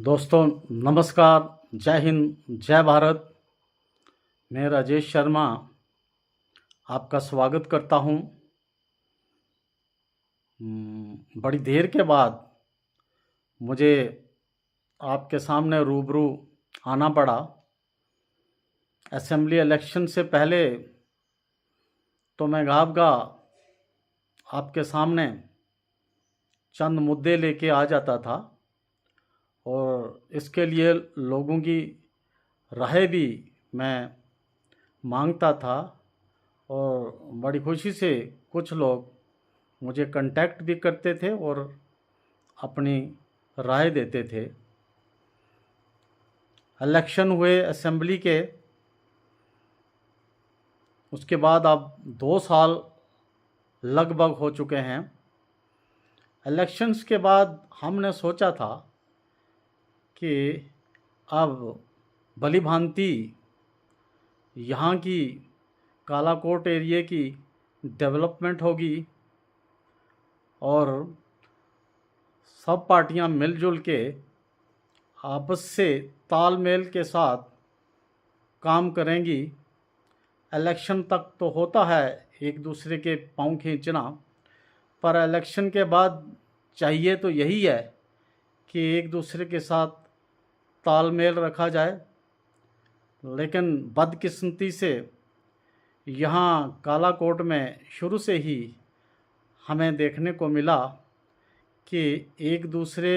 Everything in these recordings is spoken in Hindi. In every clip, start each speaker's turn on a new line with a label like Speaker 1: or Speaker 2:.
Speaker 1: दोस्तों नमस्कार, जय हिंद, जय भारत। मैं राजेश शर्मा आपका स्वागत करता हूं। बड़ी देर के बाद मुझे आपके सामने रूबरू आना पड़ा। असेंबली इलेक्शन से पहले तो मैं गाबगा आपके सामने चंद मुद्दे लेके आ जाता था और इसके लिए लोगों की राय भी मैं मांगता था और बड़ी खुशी से कुछ लोग मुझे कांटेक्ट भी करते थे और अपनी राय देते थे। इलेक्शन हुए असेंबली के, उसके बाद अब 2 साल लगभग हो चुके हैं। इलेक्शंस के बाद हमने सोचा था कि अब भली भांति यहाँ की कालाकोट एरिया की डेवलपमेंट होगी और सब पार्टियां मिलजुल के आपस से तालमेल के साथ काम करेंगी। इलेक्शन तक तो होता है एक दूसरे के पाँव खींचना, पर इलेक्शन के बाद चाहिए तो यही है कि एक दूसरे के साथ तालमेल रखा जाए। लेकिन बदकिस्मती से यहाँ कालाकोट में शुरू से ही हमें देखने को मिला कि एक दूसरे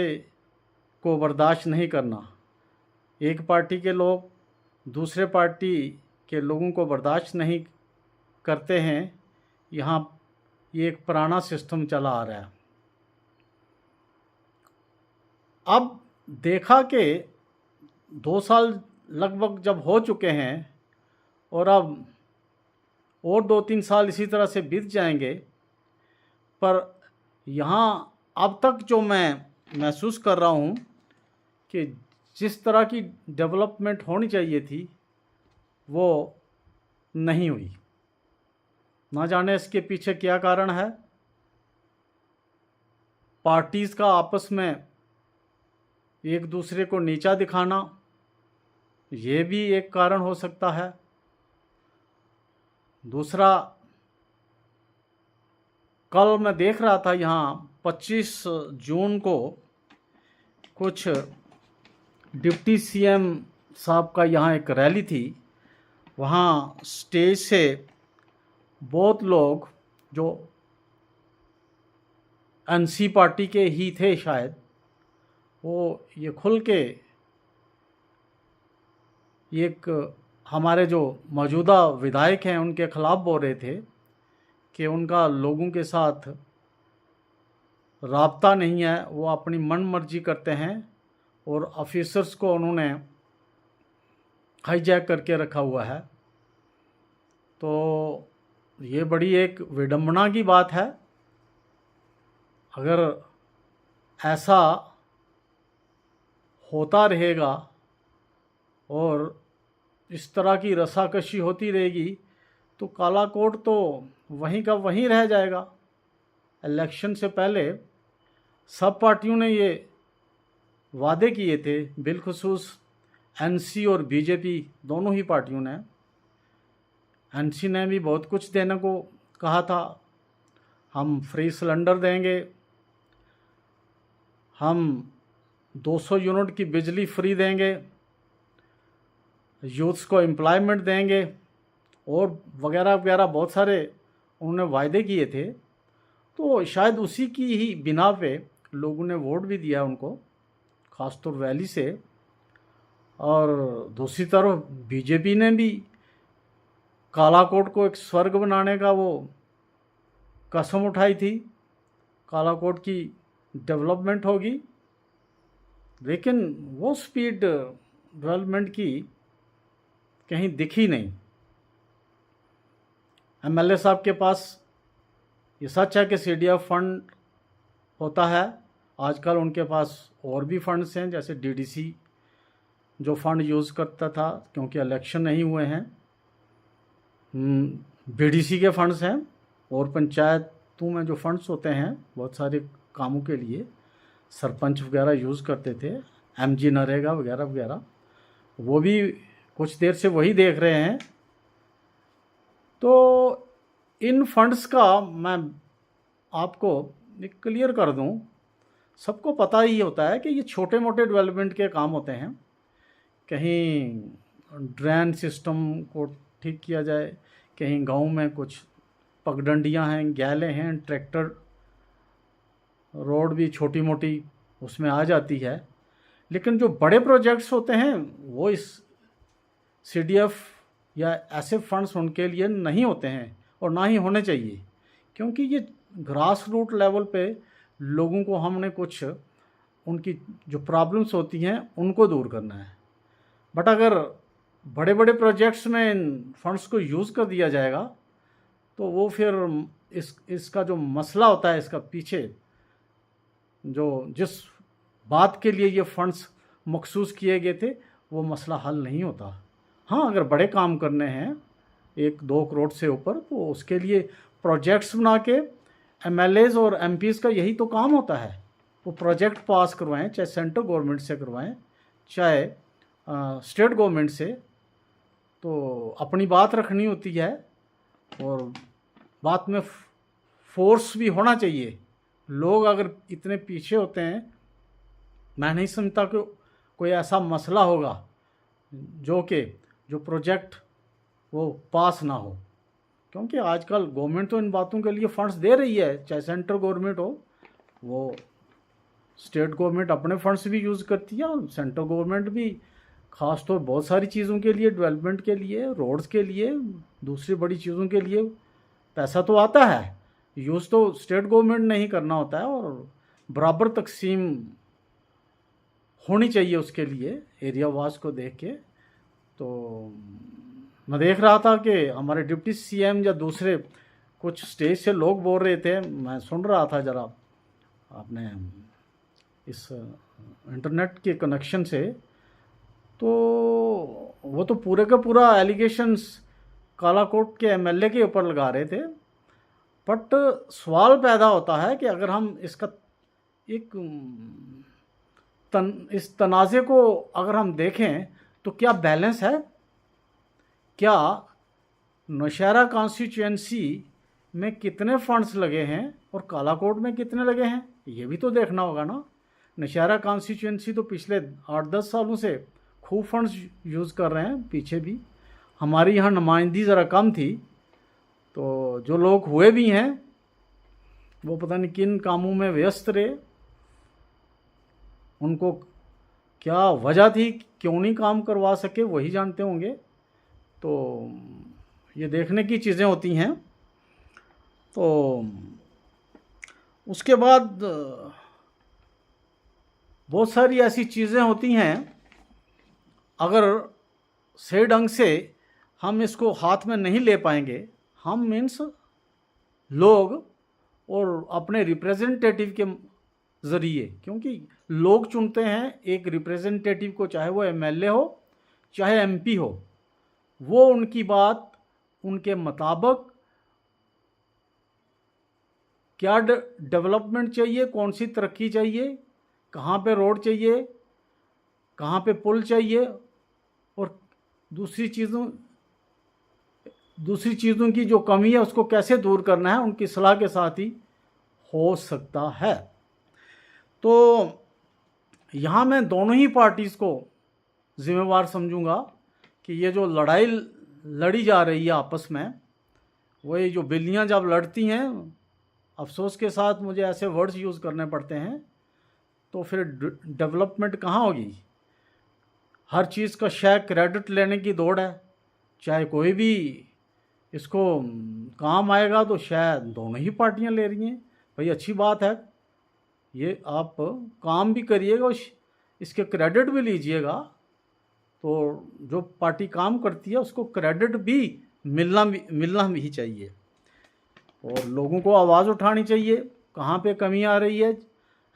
Speaker 1: को बर्दाश्त नहीं करना। एक पार्टी के लोग दूसरे पार्टी के लोगों को बर्दाश्त नहीं करते हैं। यहाँ ये एक पुराना सिस्टम चला आ रहा है। अब देखा कि 2 साल लगभग जब हो चुके हैं और अब और 2-3 साल इसी तरह से बीत जाएंगे, पर यहाँ अब तक जो मैं महसूस कर रहा हूँ कि जिस तरह की डेवलपमेंट होनी चाहिए थी वो नहीं हुई। ना जाने इसके पीछे क्या कारण है। पार्टीज़ का आपस में एक दूसरे को नीचा दिखाना, ये भी एक कारण हो सकता है। दूसरा, कल मैं देख रहा था यहाँ 25 जून को कुछ डिप्टी सीएम साहब का यहाँ एक रैली थी। वहाँ स्टेज से बहुत लोग जो एनसी पार्टी के ही थे शायद, वो ये खुल के एक हमारे जो मौजूदा विधायक हैं उनके ख़िलाफ़ बोल रहे थे कि उनका लोगों के साथ राब्ता नहीं है, वो अपनी मन मर्जी करते हैं और ऑफिसर्स को उन्होंने हाईजैक करके रखा हुआ है। तो ये बड़ी एक विडंबना की बात है। अगर ऐसा होता रहेगा और इस तरह की रसाकशी होती रहेगी तो कालाकोट तो वहीं का वहीं रह जाएगा। इलेक्शन से पहले सब पार्टियों ने ये वादे किए थे, बिलखुसूस एनसी और बीजेपी दोनों ही पार्टियों ने। एनसी ने भी बहुत कुछ देने को कहा था। हम फ्री सिलेंडर देंगे, हम 200 यूनिट की बिजली फ्री देंगे, यूथ्स को एम्प्लॉयमेंट देंगे और वगैरह वगैरह बहुत सारे उन्होंने वायदे किए थे। तो शायद उसी की ही बिना पे लोगों ने वोट भी दिया उनको, खासतौर वैली से। और दूसरी तरफ बीजेपी ने भी कालाकोट को एक स्वर्ग बनाने का वो कसम उठाई थी। कालाकोट की डेवलपमेंट होगी, लेकिन वो स्पीड डेवलपमेंट की कहीं दिखी नहीं। एमएलए साहब के पास ये सच है कि सीडीएफ फंड होता है। आजकल उनके पास और भी फंड्स हैं, जैसे डीडीसी जो फंड यूज़ करता था क्योंकि इलेक्शन नहीं हुए हैं, बीडीसी के फंड्स हैं और पंचायतों में जो फंड्स होते हैं बहुत सारे कामों के लिए सरपंच वगैरह यूज़ करते थे। MG नरेगा वगैरह वगैरह, वो भी कुछ देर से वही देख रहे हैं। तो इन फंड्स का मैं आपको एक क्लियर कर दूं, सबको पता ही होता है कि ये छोटे मोटे डेवलपमेंट के काम होते हैं। कहीं ड्रेन सिस्टम को ठीक किया जाए, कहीं गांव में कुछ पगडंडियां हैं, गैले हैं, ट्रैक्टर रोड भी छोटी मोटी उसमें आ जाती है। लेकिन जो बड़े प्रोजेक्ट्स होते हैं वो इस CDF या ऐसे फंड्स उनके लिए नहीं होते हैं और ना ही होने चाहिए, क्योंकि ये ग्रास रूट लेवल पे लोगों को हमने कुछ उनकी जो प्रॉब्लम्स होती हैं उनको दूर करना है। बट अगर बड़े बड़े प्रोजेक्ट्स में इन फंड्स को यूज़ कर दिया जाएगा तो वो फिर इसका जो मसला होता है, इसका पीछे जो जिस बात के लिए ये फंड्स मखसूस किए गए थे वो मसला हल नहीं होता। हाँ, अगर बड़े काम करने हैं 1-2 करोड़ से ऊपर, तो उसके लिए प्रोजेक्ट्स बना के MLAs और MPs का यही तो काम होता है, वो प्रोजेक्ट पास करवाएं, चाहे सेंट्रल गवर्नमेंट से करवाएं चाहे स्टेट गवर्नमेंट से। तो अपनी बात रखनी होती है और बात में फोर्स भी होना चाहिए। लोग अगर इतने पीछे होते हैं, मैं नहीं समझता कि कोई ऐसा मसला होगा जो प्रोजेक्ट वो पास ना हो, क्योंकि आजकल गवर्नमेंट तो इन बातों के लिए फंड्स दे रही है, चाहे सेंट्रल गवर्नमेंट हो, वो स्टेट गवर्नमेंट अपने फंड्स भी यूज़ करती है और सेंट्रल गवर्नमेंट भी ख़ास तौर बहुत सारी चीज़ों के लिए, डेवलपमेंट के लिए, रोड्स के लिए, दूसरी बड़ी चीज़ों के लिए पैसा तो आता है, यूज़ तो स्टेट गवर्नमेंट ने ही करना होता है और बराबर तकसीम होनी चाहिए उसके लिए एरिया वाइज को देख के। तो मैं देख रहा था कि हमारे डिप्टी CM या दूसरे कुछ स्टेज से लोग बोल रहे थे, मैं सुन रहा था ज़रा आपने इस इंटरनेट के कनेक्शन से, तो वो तो पूरे का पूरा एलिगेशंस कालाकोट के MLA के ऊपर लगा रहे थे। बट सवाल पैदा होता है कि अगर हम इसका इस तनाज़े को अगर हम देखें तो क्या बैलेंस है? क्या नौशहरा कॉन्स्टिट्यूएंसी में कितने फंड्स लगे हैं और कालाकोट में कितने लगे हैं, ये भी तो देखना होगा ना। नौशहरा कॉन्स्टिट्यूएंसी तो पिछले 8-10 सालों से खूब फंड्स यूज़ कर रहे हैं, पीछे भी हमारी यहाँ नुमाइंदगी ज़रा कम थी, तो जो लोग हुए भी हैं वो पता नहीं किन कामों में व्यस्त रहे, उनको क्या वजह थी, क्यों नहीं काम करवा सके, वही जानते होंगे। तो ये देखने की चीज़ें होती हैं। तो उसके बाद बहुत सारी ऐसी चीज़ें होती हैं, अगर सही ढंग से हम इसको हाथ में नहीं ले पाएंगे, हम मीन्स लोग और अपने रिप्रेजेंटेटिव के ज़रिए, क्योंकि लोग चुनते हैं एक रिप्रेजेंटेटिव को, चाहे वो MLA हो चाहे MP हो, वो उनकी बात उनके मुताबिक क्या डेवलपमेंट चाहिए, कौन सी तरक्की चाहिए, कहाँ पे रोड चाहिए, कहाँ पे पुल चाहिए और दूसरी चीज़ों की जो कमी है उसको कैसे दूर करना है, उनकी सलाह के साथ ही हो सकता है। तो यहाँ मैं दोनों ही पार्टीज़ को ज़िम्मेवार समझूंगा कि ये जो लड़ाई लड़ी जा रही है आपस में, वही जो बिल्लियाँ जब लड़ती हैं, अफसोस के साथ मुझे ऐसे वर्ड्स यूज़ करने पड़ते हैं, तो फिर डेवलपमेंट कहाँ होगी। हर चीज़ का शायद क्रेडिट लेने की दौड़ है, चाहे कोई भी इसको काम आएगा तो शायद दोनों ही पार्टियां ले रही हैं। भाई अच्छी बात है, ये आप काम भी करिएगा और इसके क्रेडिट भी लीजिएगा, तो जो पार्टी काम करती है उसको क्रेडिट भी मिलना भी चाहिए और लोगों को आवाज़ उठानी चाहिए कहाँ पे कमी आ रही है।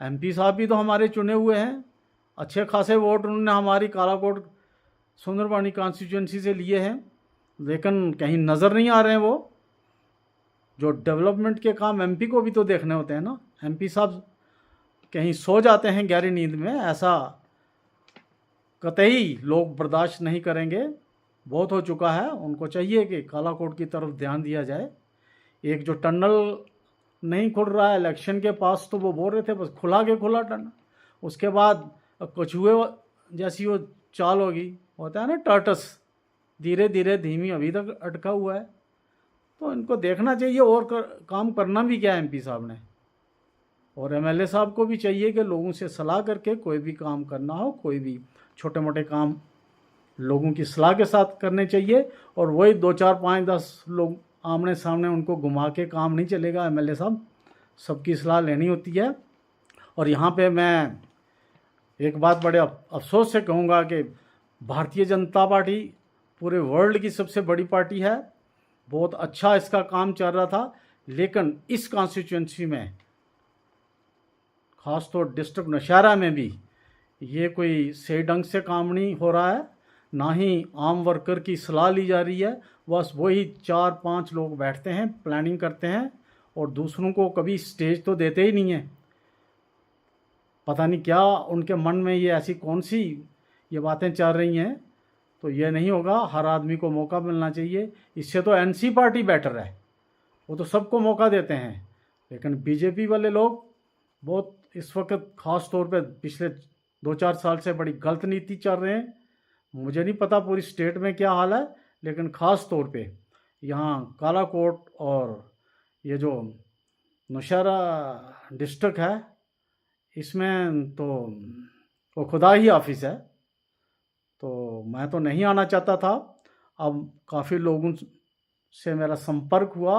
Speaker 1: MP साहब भी तो हमारे चुने हुए हैं, अच्छे खासे वोट उन्होंने हमारी कालाकोट सुंदरबानी कॉन्स्टिट्यूएंसी से लिए हैं, लेकिन कहीं नज़र नहीं आ रहे हैं। वो जो डेवलपमेंट के काम MP को भी तो देखने होते हैं ना। MP साहब कहीं सो जाते हैं गहरी नींद में, ऐसा कतई लोग बर्दाश्त नहीं करेंगे। बहुत हो चुका है। उनको चाहिए कि काला कोट की तरफ ध्यान दिया जाए। एक जो टनल नहीं खुल रहा है इलेक्शन के पास, तो वो बोल रहे थे बस खुला के खुला टनल, उसके बाद कछुए जैसी वो चाल होगी, होता है ना टर्टस, धीरे धीरे धीमी अभी तक अटका हुआ है। तो इनको देखना चाहिए और काम करना भी क्या है एमपी साहब ने, और एमएलए साहब को भी चाहिए कि लोगों से सलाह करके कोई भी काम करना हो, कोई भी छोटे मोटे काम लोगों की सलाह के साथ करने चाहिए। और वही 2 4 5 10 लोग आमने सामने उनको घुमा के काम नहीं चलेगा। एमएलए साहब सबकी सलाह लेनी होती है। और यहाँ पे मैं एक बात बड़े अफसोस से कहूँगा कि भारतीय जनता पार्टी पूरे वर्ल्ड की सबसे बड़ी पार्टी है। बहुत अच्छा इसका काम चल रहा था, लेकिन इस कॉन्स्टिट्यूंसी में ख़ास तौर डिस्ट्रिक्ट नौशहरा में भी ये कोई सही ढंग से काम नहीं हो रहा है, ना ही आम वर्कर की सलाह ली जा रही है। बस वही 4 5 लोग बैठते हैं, प्लानिंग करते हैं और दूसरों को कभी स्टेज तो देते ही नहीं है। पता नहीं क्या उनके मन में ये ऐसी कौन सी ये बातें चल रही हैं। तो ये नहीं होगा, हर आदमी को मौका मिलना चाहिए। इससे तो एनसी पार्टी बेटर है, वो तो सबको मौका देते हैं। लेकिन बीजेपी वाले लोग बहुत इस वक्त ख़ास तौर पे पिछले 2 4 साल से बड़ी गलत नीति चल रहे हैं। मुझे नहीं पता पूरी स्टेट में क्या हाल है, लेकिन ख़ास तौर पे यहाँ कालाकोट और ये जो नौशहरा डिस्ट्रिक्ट है, इसमें तो वो खुदा ही ऑफिस है। तो मैं तो नहीं आना चाहता था। अब काफ़ी लोगों से मेरा संपर्क हुआ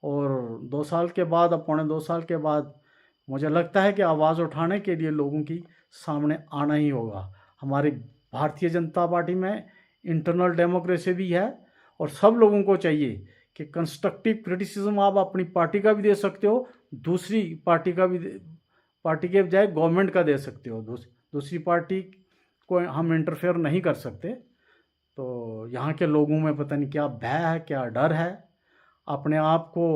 Speaker 1: और 2 साल के बाद, अब पौने 2 साल के बाद मुझे लगता है कि आवाज़ उठाने के लिए लोगों की सामने आना ही होगा। हमारी भारतीय जनता पार्टी में इंटरनल डेमोक्रेसी भी है और सब लोगों को चाहिए कि कंस्ट्रक्टिव क्रिटिसिज्म आप अपनी पार्टी का भी दे सकते हो, दूसरी पार्टी का भी, पार्टी के बजाय गवर्नमेंट का दे सकते हो। दूसरी पार्टी को हम इंटरफेयर नहीं कर सकते। तो यहाँ के लोगों में पता नहीं क्या भय है, क्या डर है, अपने आप को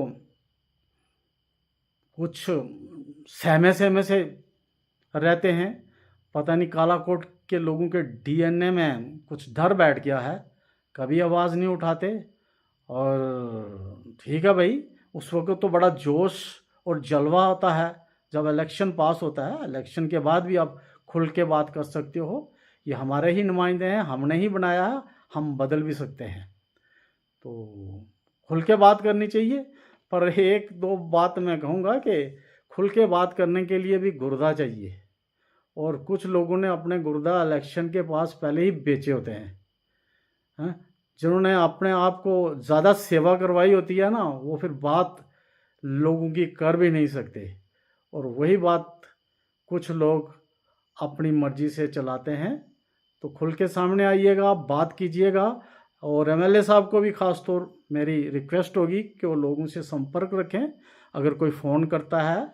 Speaker 1: कुछ सहमे सहमे से रहते हैं। पता नहीं कालाकोट के लोगों के डीएनए में कुछ डर बैठ गया है, कभी आवाज़ नहीं उठाते। और ठीक है भाई, उस वक्त तो बड़ा जोश और जलवा होता है जब इलेक्शन पास होता है। इलेक्शन के बाद भी आप खुल के बात कर सकते हो। ये हमारे ही नुमाइंदे हैं, हमने ही बनाया है, हम बदल भी सकते हैं। तो खुल के बात करनी चाहिए। पर एक दो बात मैं कहूँगा कि खुल के बात करने के लिए भी गुर्दा चाहिए, और कुछ लोगों ने अपने गुर्दा इलेक्शन के पास पहले ही बेचे होते हैं, जिन्होंने अपने आप को ज़्यादा सेवा करवाई होती है ना, वो फिर बात लोगों की कर भी नहीं सकते। और वही बात कुछ लोग अपनी मर्जी से चलाते हैं। तो खुल के सामने आइएगा, बात कीजिएगा। और एमएलए साहब को भी ख़ास तौर मेरी रिक्वेस्ट होगी कि वो लोगों से संपर्क रखें। अगर कोई फ़ोन करता है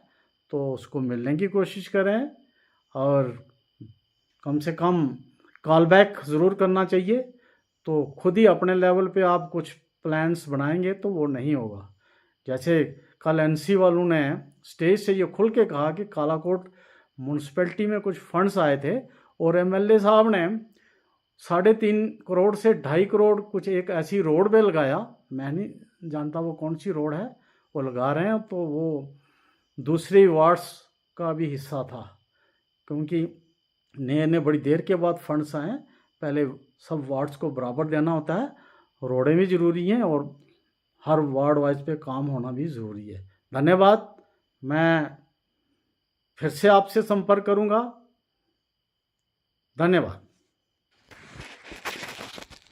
Speaker 1: तो उसको मिलने की कोशिश करें, और कम से कम कॉल बैक ज़रूर करना चाहिए। तो खुद ही अपने लेवल पे आप कुछ प्लान्स बनाएंगे तो वो नहीं होगा। जैसे कल एनसी वालों ने स्टेज से ये खुल के कहा कि कालाकोट म्यूनसिपैलिटी में कुछ फंड्स आए थे और एमएलए साहब ने 3.5 करोड़ से 2.5 करोड़ कुछ एक ऐसी रोड पे लगाया। मैं नहीं जानता वो कौन सी रोड है, वो लगा रहे हैं। तो वो दूसरी वार्ड्स का भी हिस्सा था, क्योंकि नए नए बड़ी देर के बाद फंड्स आए, पहले सब वार्ड्स को बराबर देना होता है। रोडें भी ज़रूरी हैं और हर वार्ड वाइज पे काम होना भी ज़रूरी है। धन्यवाद। मैं फिर से आपसे संपर्क करूँगा। धन्यवाद।